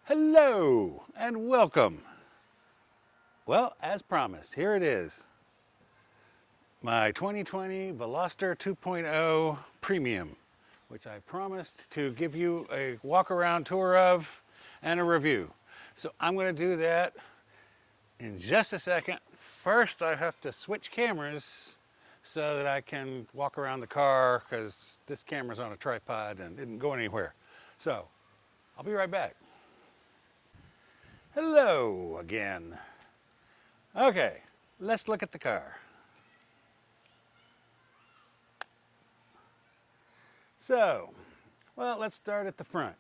Hello and welcome. Well, as promised, here it is. My 2020 Veloster 2.0 Premium, which I promised to give you a walk-around tour of and a review. So I'm going to do that in just a second. First, I have to switch cameras so that I can walk around the car because this camera's on a tripod and isn't going anywhere. So I'll be right back. Hello again. Okay, let's look at the car. So, well, let's start at the front.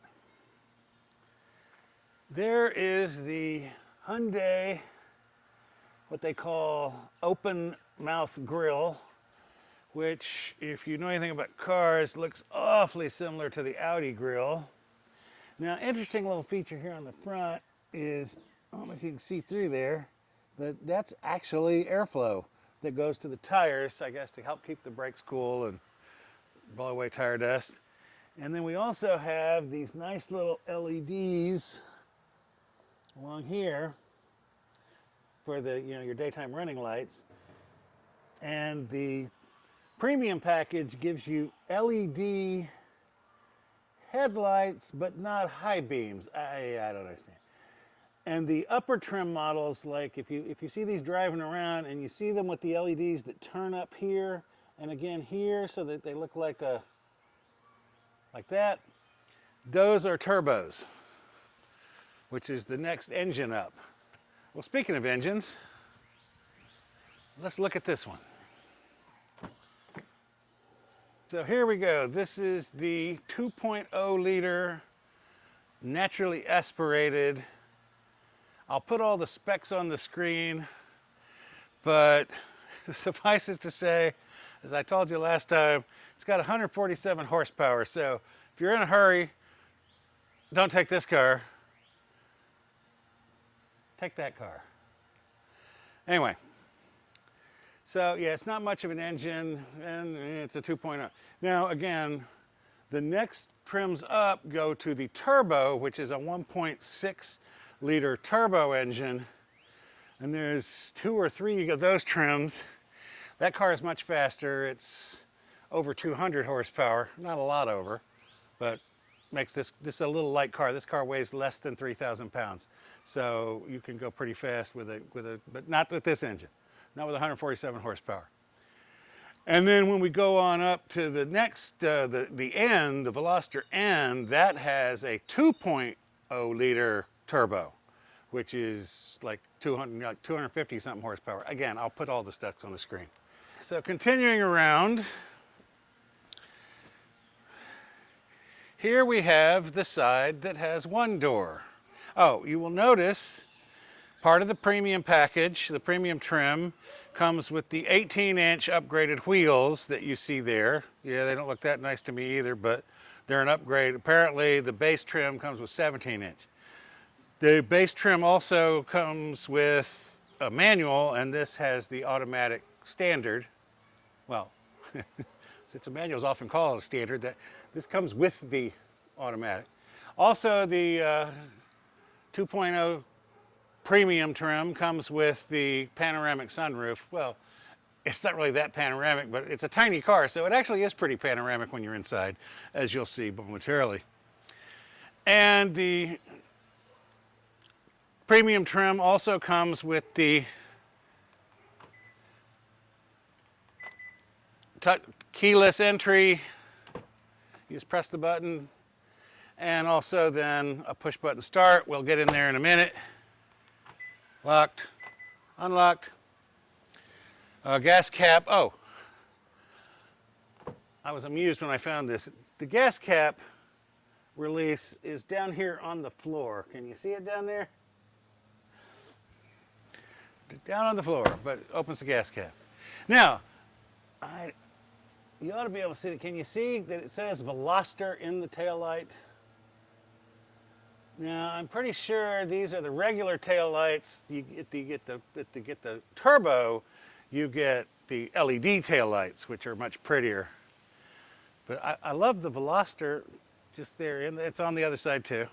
There is the Hyundai, what they call open mouth grille, which, if you know anything about cars, looks awfully similar to the Audi grille. Now, interesting little feature here on the front is, I don't know if you can see through there, but that's actually airflow that goes to the tires, I guess, to help keep the brakes cool and blow away tire dust. And then we also have these nice little LEDs along here for the, your daytime running lights. And the premium package gives you LED headlights, but not high beams. I don't understand. And the upper trim models, like if you see these driving around and you see them with the LEDs that turn up here and again here so that they look like that, those are turbos, which is the next engine up. Well, speaking of engines, let's look at this one. So here we go. This is the 2.0 liter naturally aspirated. I'll put all the specs on the screen, but suffice it to say, as I told you last time, it's got 147 horsepower. So if you're in a hurry, don't take this car. Take that car. Anyway, so yeah, it's not much of an engine, and it's a 2.0. Now again, the next trims up go to the turbo, which is a 1.6 liter turbo engine, and there's 2 or 3 of those trims. That car is much faster. It's over 200 horsepower, not a lot over, but makes this a little light car. This car weighs less than 3,000 pounds, so you can go pretty fast with a, but not with this engine, not with 147 horsepower. And then when we go on up to the next, the N, the Veloster N, that has a 2.0 liter turbo, which is like 250 something horsepower. Again, I'll put all the specs on the screen. So continuing around, here we have the side that has one door. Oh, you will notice part of the premium package, the premium trim, comes with the 18-inch upgraded wheels that you see there. Yeah, they don't look that nice to me either, but they're an upgrade. Apparently, the base trim comes with 17-inch. The base trim also comes with a manual, and this has the automatic standard. Well, since a manual is often called a standard, that this comes with the automatic. Also, the 2.0 premium trim comes with the panoramic sunroof. Well, it's not really that panoramic, but it's a tiny car, so it actually is pretty panoramic when you're inside, as you'll see momentarily. And the premium trim also comes with the keyless entry. You just press the button, and also then a push button start. We'll get in there in a minute. Locked, unlocked. Gas cap. Oh, I was amused when I found this. The gas cap release is down here on the floor. Can you see it down there? Down on the floor, but it opens the gas cap. Now, you ought to be able to see it. Can you see that it says Veloster in the taillight? Now, I'm pretty sure these are the regular taillights. You get the turbo, you get the LED taillights, which are much prettier. But I love the Veloster just there, and it's on the other side too.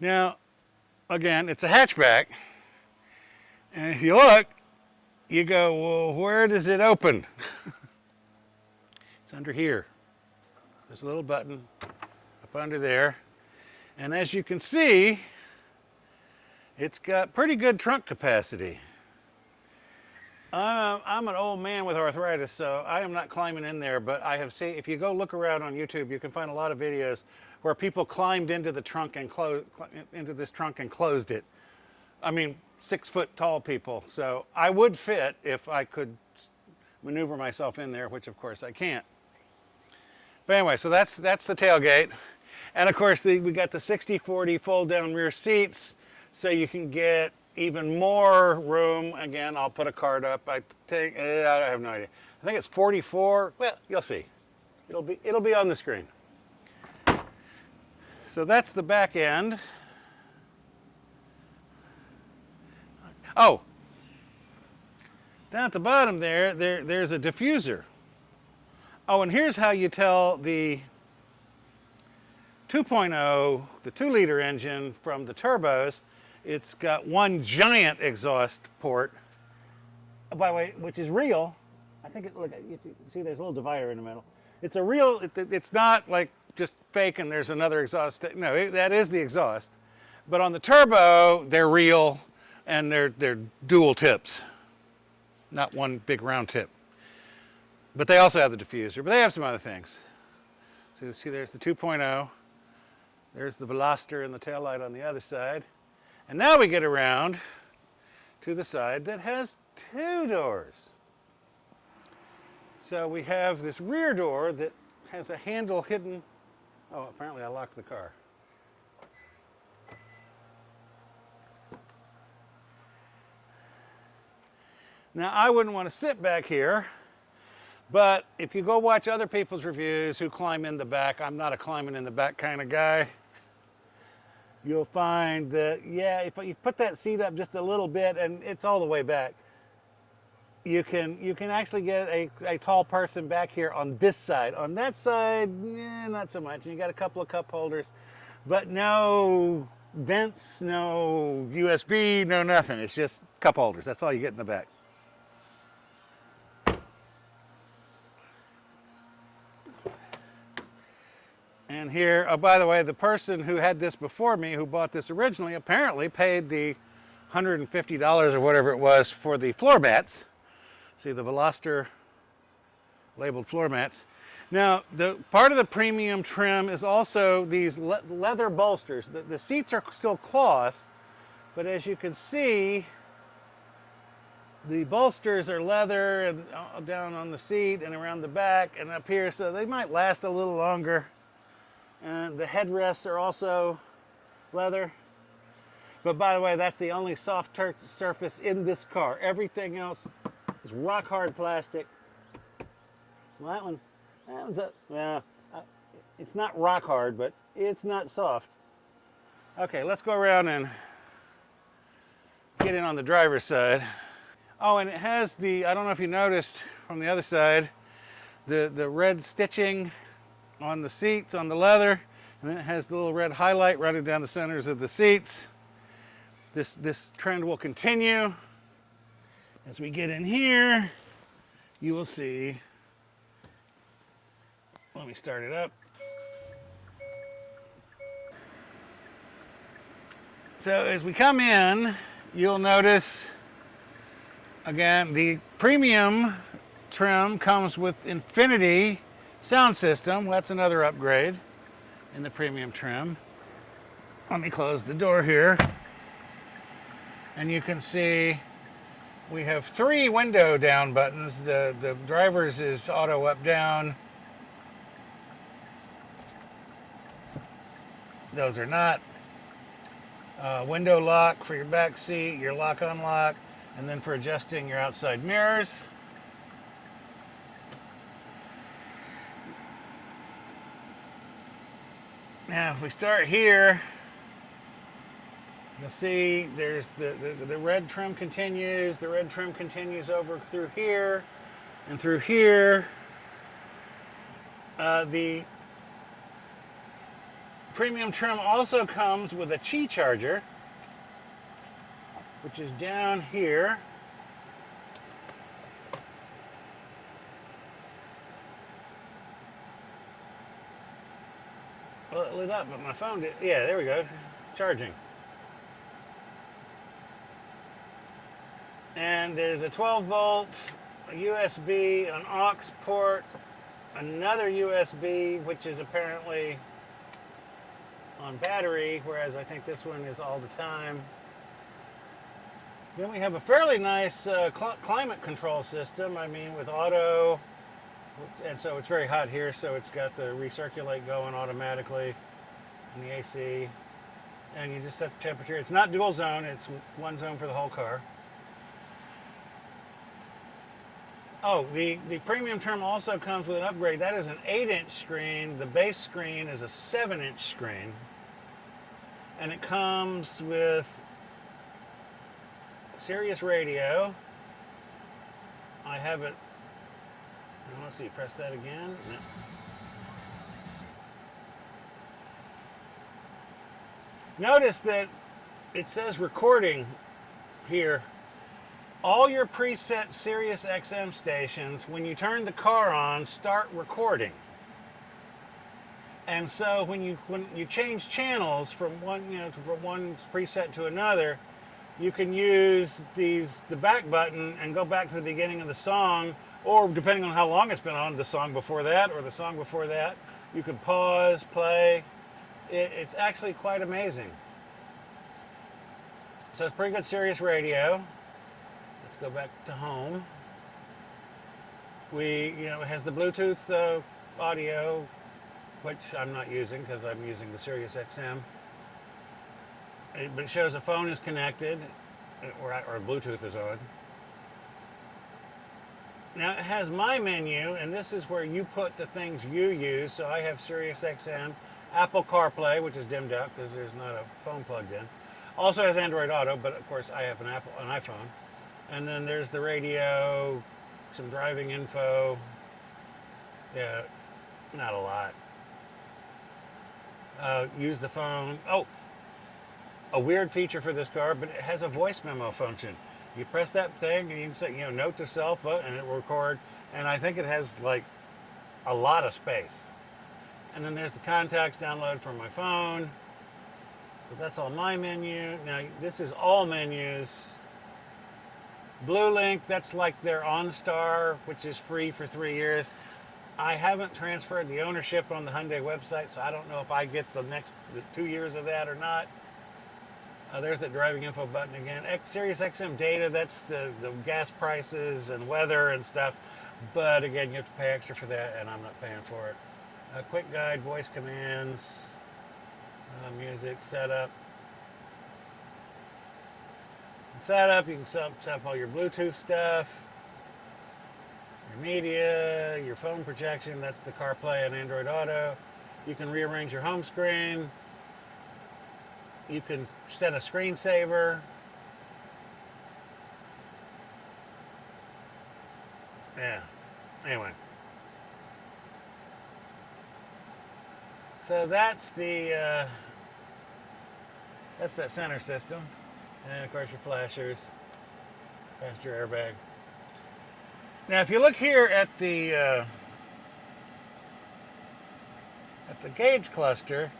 Now, again, it's a hatchback. And if you look, you go, well, where does it open? It's under here. There's a little button up under there. And as you can see, it's got pretty good trunk capacity. I'm an old man with arthritis, so I am not climbing in there, but I have seen, if you go look around on YouTube, you can find a lot of videos where people climbed into the trunk and into this trunk and closed it. I mean, 6 foot tall people. So I would fit if I could maneuver myself in there, which of course I can't. But anyway, so that's the tailgate. And of course, we got the 60/40 fold down rear seats, so you can get even more room. Again, I'll put a card up. I have no idea. I think it's 44. Well, you'll see. It'll be on the screen. So that's the back end. Oh, down at the bottom there's a diffuser. Oh, and here's how you tell the 2.0, the 2-liter engine from the turbos. It's got one giant exhaust port, by the way, which is real. I think look, if you see, there's a little divider in the middle. It's a real. It's not like just fake and there's another exhaust. No, that is the exhaust. But on the turbo, they're real, and they're dual tips, not one big round tip. But they also have the diffuser. But they have some other things. So you see, there's the 2.0. There's the Veloster and the taillight on the other side. And now we get around to the side that has 2 doors. So we have this rear door that has a handle hidden. Oh, apparently I locked the car. Now, I wouldn't want to sit back here, but if you go watch other people's reviews who climb in the back, I'm not a climbing in the back kind of guy. You'll find that, yeah, if you put that seat up just a little bit and it's all the way back, you can actually get a tall person back here on this side. On that side, not so much. And you got a couple of cup holders, but no vents, no USB, no nothing. It's just cup holders. That's all you get in the back. And here, oh, by the way, the person who had this before me, who bought this originally, apparently paid the $150 or whatever it was for the floor mats. See, the Veloster labeled floor mats. Now, the part of the premium trim is also these leather bolsters. The seats are still cloth, but as you can see, the bolsters are leather and down on the seat and around the back and up here, so they might last a little longer. And the headrests are also leather. But by the way, that's the only soft surface in this car. Everything else is rock hard plastic. Well, that one's it's not rock hard, but it's not soft. Okay, let's go around and get in on the driver's side. Oh, and it has the, I don't know if you noticed from the other side, the red stitching on the seats, on the leather, and then it has the little red highlight running down the centers of the seats. This trend will continue. As we get in here, you will see, let me start it up. So as we come in, you'll notice, again, the premium trim comes with infinity sound system. Well, that's another upgrade in the premium trim. Let me close the door here. And you can see we have 3 window down buttons. The driver's is auto up down. Those are not. Window lock for your back seat, your lock unlock, and then for adjusting your outside mirrors. Now, if we start here, you'll see there's the red trim continues. The red trim continues over through here and through here. The premium trim also comes with a Qi charger, which is down here. Well, it lit up, but my phone did. Yeah, there we go. Charging. And there's a 12 volt, a USB, an aux port, another USB, which is apparently on battery, whereas I think this one is all the time. Then we have a fairly nice climate control system. I mean, with auto, and so it's very hot here, so it's got the recirculate going automatically in the AC. And you just set the temperature. It's not dual zone, it's one zone for the whole car. Oh, the premium trim also comes with an upgrade. That is an 8-inch screen. The base screen is a 7-inch screen. And it comes with Sirius radio. I have it. Let's see, press that again. No. Notice that it says recording here. All your preset SiriusXM stations, when you turn the car on, start recording. And so when you change channels from one preset to another, you can use the back button and go back to the beginning of the song, or depending on how long it's been on, the song before that or the song before that. You can pause, play. It's actually quite amazing. So it's pretty good Sirius radio. Let's go back to home. It has the Bluetooth audio, which I'm not using because I'm using the SiriusXM. But it shows the phone is connected, or Bluetooth is on. Now it has my menu, and this is where you put the things you use. So I have SiriusXM, Apple CarPlay, which is dimmed out because there's not a phone plugged in. Also has Android Auto, but of course I have an iPhone. And then there's the radio, some driving info. Yeah, not a lot. Use the phone. Oh, a weird feature for this car, but it has a voice memo function. You press that thing and you can say, note to self, and it will record. And I think it has like a lot of space. And then there's the contacts download from my phone. So that's all my menu. Now this is all menus. BlueLink, that's like their OnStar, which is free for 3 years. I haven't transferred the ownership on the Hyundai website, so I don't know if I get the 2 years of that or not. There's that driving info button again. SiriusXM data, that's the gas prices and weather and stuff. But again, you have to pay extra for that, and I'm not paying for it. Quick guide, voice commands, music, setup. Setup, you can set up all your Bluetooth stuff, your media, your phone protection, that's the CarPlay and Android Auto. You can rearrange your home screen. You can set a screensaver. Yeah, anyway. So that's that center system. And of course your flashers, passenger airbag. Now if you look here at the gauge cluster,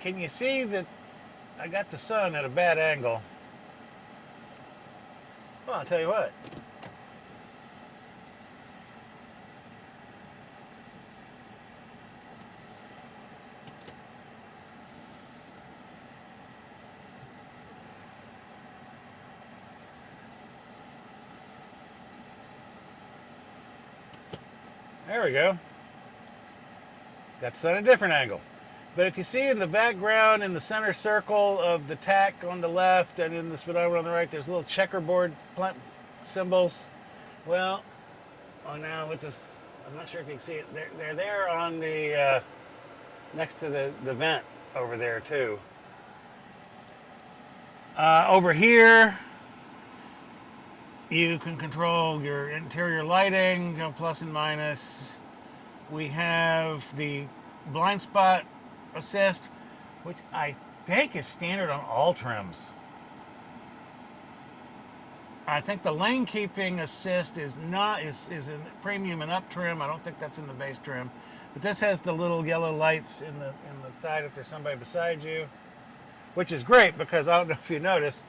can you see that I got the sun at a bad angle? Well, I'll tell you what. There we go. Got the sun at a different angle. But if you see in the background, in the center circle of the tack on the left and in the speedometer on the right, there's little checkerboard symbols. Well, now with this, I'm not sure if you can see it. They're there on the next to the vent over there too. Over here, you can control your interior lighting, plus and minus. We have the blind spot assist, which I think is standard on all trims. I think the lane keeping assist is in premium and up trim. I don't think that's in the base trim. But this has the little yellow lights in the side if there's somebody beside you, which is great because I don't know if you noticed,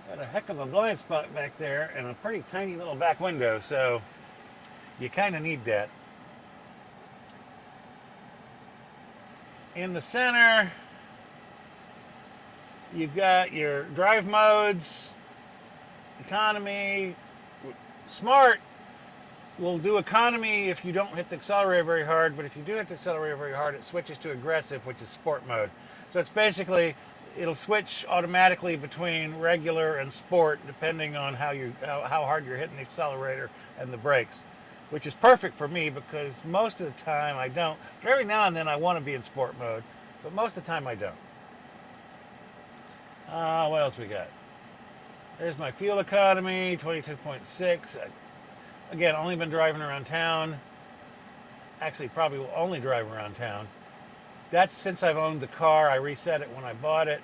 got a heck of a blind spot back there and a pretty tiny little back window, so you kind of need that. In the center, you've got your drive modes. Economy. Smart will do economy if you don't hit the accelerator very hard, but if you do hit the accelerator very hard, it switches to aggressive, which is sport mode. So it's basically, it'll switch automatically between regular and sport depending on how hard you're hitting the accelerator and the brakes, which is perfect for me because most of the time I don't. Every now and then I want to be in sport mode, but most of the time I don't. What else we got? There's my fuel economy, 22.6. Again, only been driving around town. Actually, probably will only drive around town. That's since I've owned the car. I reset it when I bought it.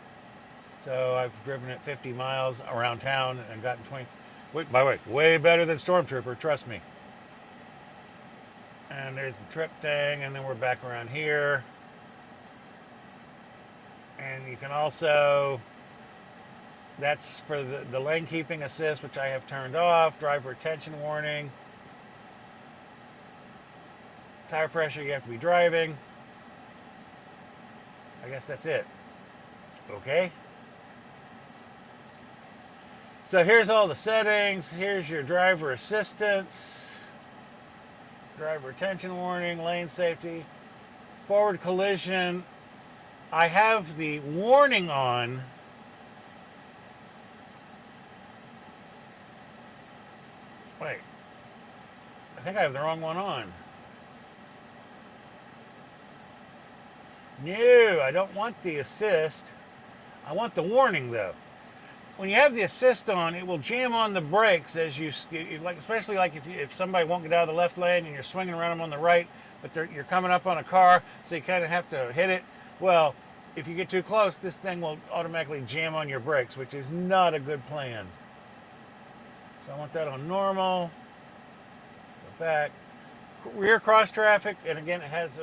So I've driven it 50 miles around town and gotten 20. By the way, way better than Stormtrooper, trust me. And there's the trip thing, and then we're back around here. And you can also... That's for the lane keeping assist, which I have turned off. Driver attention warning. Tire pressure, you have to be driving. I guess that's it. Okay. So here's all the settings. Here's your driver assistance. Driver attention warning, lane safety. Forward collision. I have the warning on. Wait, I think I have the wrong one on. No, I don't want the assist. I want the warning though. When you have the assist on, it will jam on the brakes as you like, especially like if somebody won't get out of the left lane and you're swinging around them on the right, but you're coming up on a car, so you kind of have to hit it. Well, if you get too close, this thing will automatically jam on your brakes, which is not a good plan. So I want that on normal. Go back. Rear cross traffic, and again, it has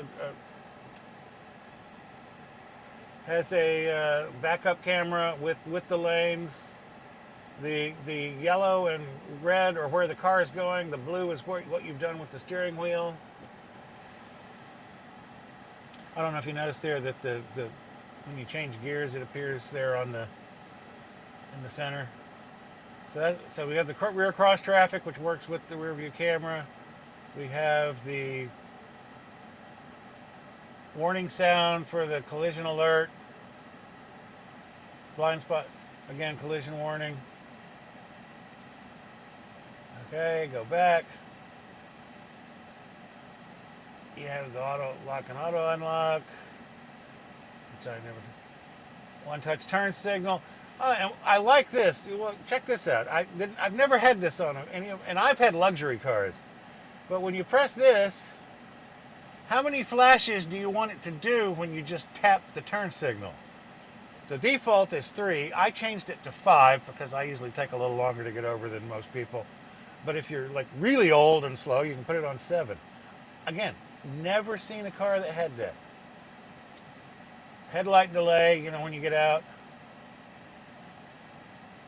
a backup camera with the lanes. The yellow and red are where the car is going. The blue is what you've done with the steering wheel. I don't know if you noticed there that the when you change gears, it appears there in the center. So we have the rear cross traffic, which works with the rear view camera. We have the warning sound for the collision alert. Blind spot, again, collision warning. Okay, go back. You have the auto lock and auto unlock. Which I never. One touch turn signal. And I like this. Well, check this out. I've never had this on any of, and I've had luxury cars. But when you press this, how many flashes do you want it to do when you just tap the turn signal? The default is 3. I changed it to 5 because I usually take a little longer to get over than most people. But if you're like really old and slow, you can put it on 7. Again, never seen a car that had that. Headlight delay, you know, when you get out.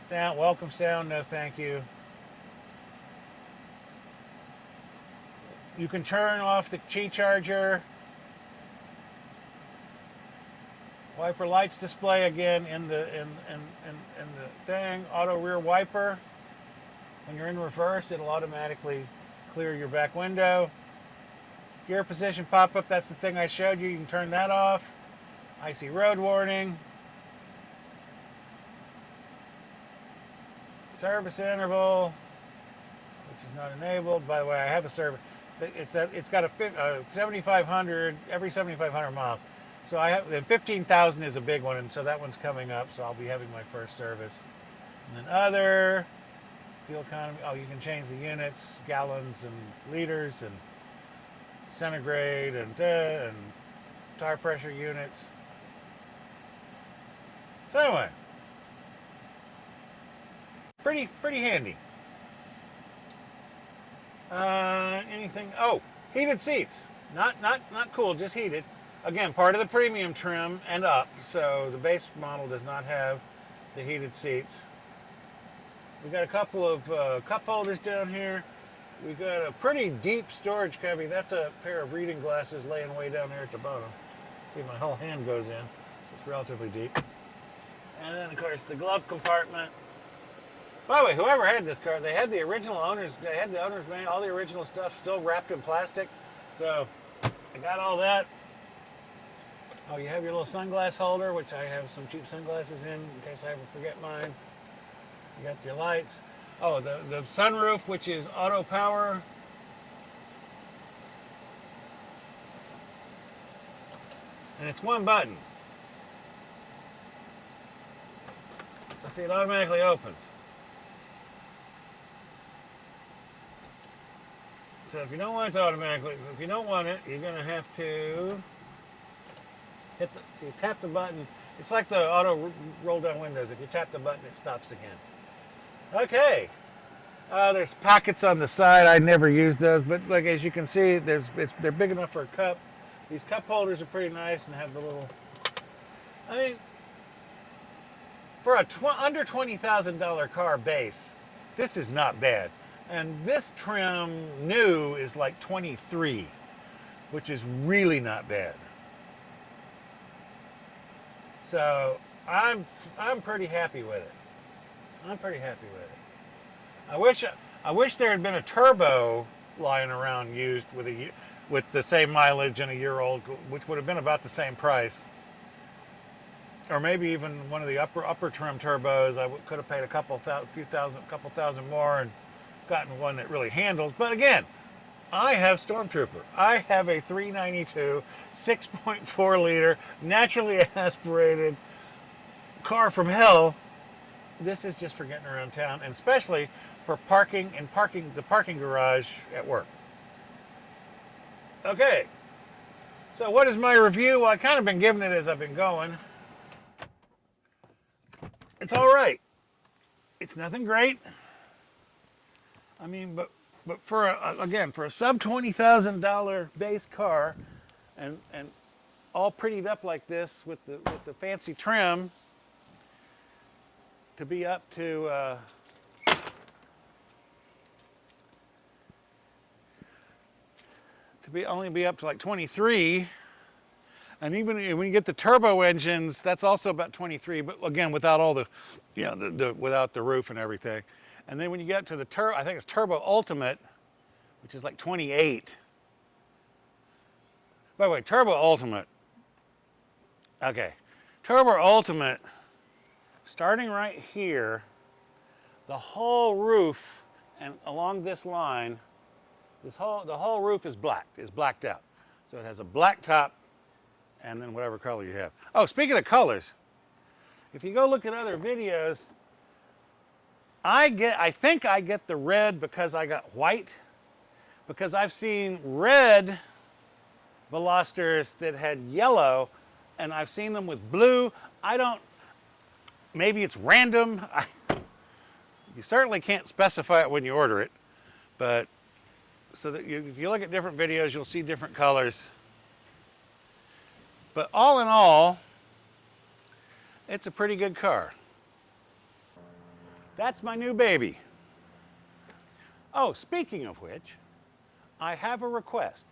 Sound, welcome sound, no thank you. You can turn off the Qi charger. Wiper lights display again in the thing. Auto rear wiper. When you're in reverse, it'll automatically clear your back window. Gear position pop-up, that's the thing I showed you. You can turn that off. Icy road warning. Service interval, which is not enabled. By the way, I have a service. It's got a 7,500 every 7,500 miles. So I have, then 15,000 is a big one, and so that one's coming up. So I'll be having my first service. And then other fuel economy. Oh, you can change the units, gallons and liters, and centigrade, and tire pressure units. So anyway, pretty handy. Anything? Oh, heated seats. Not cool, just heated. Again, part of the premium trim and up. So the base model does not have the heated seats. We got a couple of cup holders down here. We got a pretty deep storage cubby. That's a pair of reading glasses laying way down there at the bottom. See, my whole hand goes in. It's relatively deep. And then, of course, the glove compartment. By the way, whoever had this car, they had the original owners. They had the owner's manual, all the original stuff still wrapped in plastic. So I got all that. Oh, you have your little sunglass holder, which I have some cheap sunglasses in case I ever forget mine. You got your lights. Oh, the sunroof, which is auto power. And it's one button. So see, it automatically opens. So if you don't want it to automatically, if you don't want it, you're going to have to hit the, so you tap the button. It's like the auto roll down windows. If you tap the button, it stops again. Okay. There's pockets on the side. I never use those, but like as you can see, they're big enough for a cup. These cup holders are pretty nice and have the little. I mean, for a under $20,000 car base, this is not bad. And this trim new is like 23, which is really not bad. So I'm pretty happy with it. I'm pretty happy with it. I wish there had been a turbo lying around used with the same mileage and a year old, which would have been about the same price. Or maybe even one of the upper trim turbos. I could have paid a couple thousand more and gotten one that really handles. But again, I have Stormtrooper. I have a 392 6.4 liter naturally aspirated car from hell. This is just for getting around town, and especially for parking the parking garage at work. Okay, so what is my review? Well, I've kind of been giving it as I've been going. It's all right. It's nothing great. I mean, but for a sub $20,000 base car, and all prettied up like this with the fancy trim, to be up to only be up to like 23, and even when you get the turbo engines, that's also about 23. But again, without all the, without the roof and everything. And then when you get to the I think it's Turbo Ultimate, which is like 28. By the way, Turbo Ultimate. Okay, Turbo Ultimate. Starting right here, the whole roof and along this line, the whole roof is blacked out. So it has a black top and then whatever color you have. Oh, speaking of colors, if you go look at other videos, I think I get the red because I got white, because I've seen red Velosters that had yellow, and I've seen them with blue. Maybe it's random. You certainly can't specify it when you order it, but so that if you look at different videos, you'll see different colors. But all in all, it's a pretty good car. That's my new baby. Oh, speaking of which, I have a request.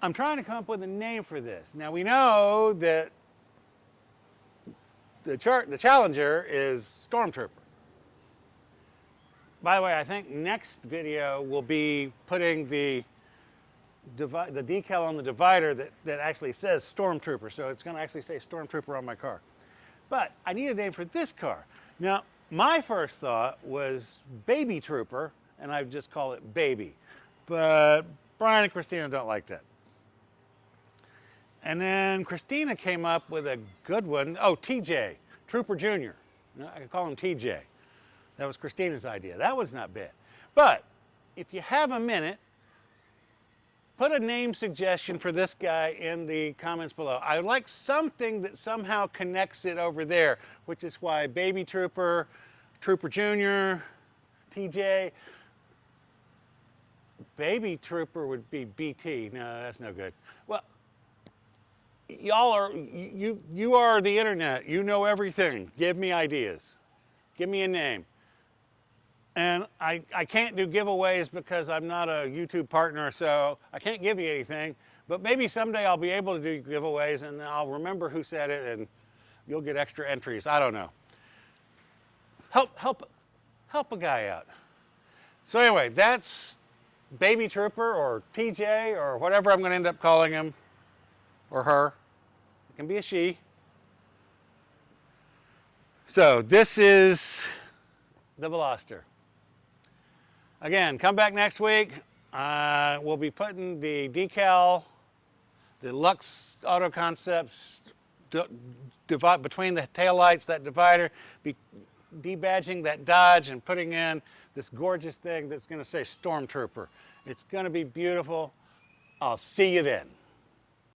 I'm trying to come up with a name for this. Now we know that the Challenger is Stormtrooper. By the way, I think next video will be putting the decal on the divider that actually says Stormtrooper. So it's going to actually say Stormtrooper on my car. But I need a name for this car. Now, my first thought was Baby Trooper, and I just call it Baby. But Brian and Christina don't like that. And then Christina came up with a good one. Oh, TJ, Trooper Jr. I could call him TJ. That was Christina's idea. That was not bad. But if you have a minute, put a name suggestion for this guy in the comments below. I would like something that somehow connects it over there, which is why Baby Trooper, Trooper Jr., TJ. Baby Trooper would be BT. No, that's no good. Well, y'all are, you are the internet. You know everything. Give me ideas. Give me a name. And I can't do giveaways because I'm not a YouTube partner, so I can't give you anything. But maybe someday I'll be able to do giveaways, and I'll remember who said it, and you'll get extra entries. I don't know. Help a guy out. So anyway, that's Baby Trooper or TJ or whatever I'm going to end up calling him or her. It can be a she. So this is the Veloster. Again, come back next week. We'll be putting the decal, the Lux Auto Concepts between the taillights, that divider, be debadging that Dodge and putting in this gorgeous thing that's going to say Stormtrooper. It's going to be beautiful. I'll see you then.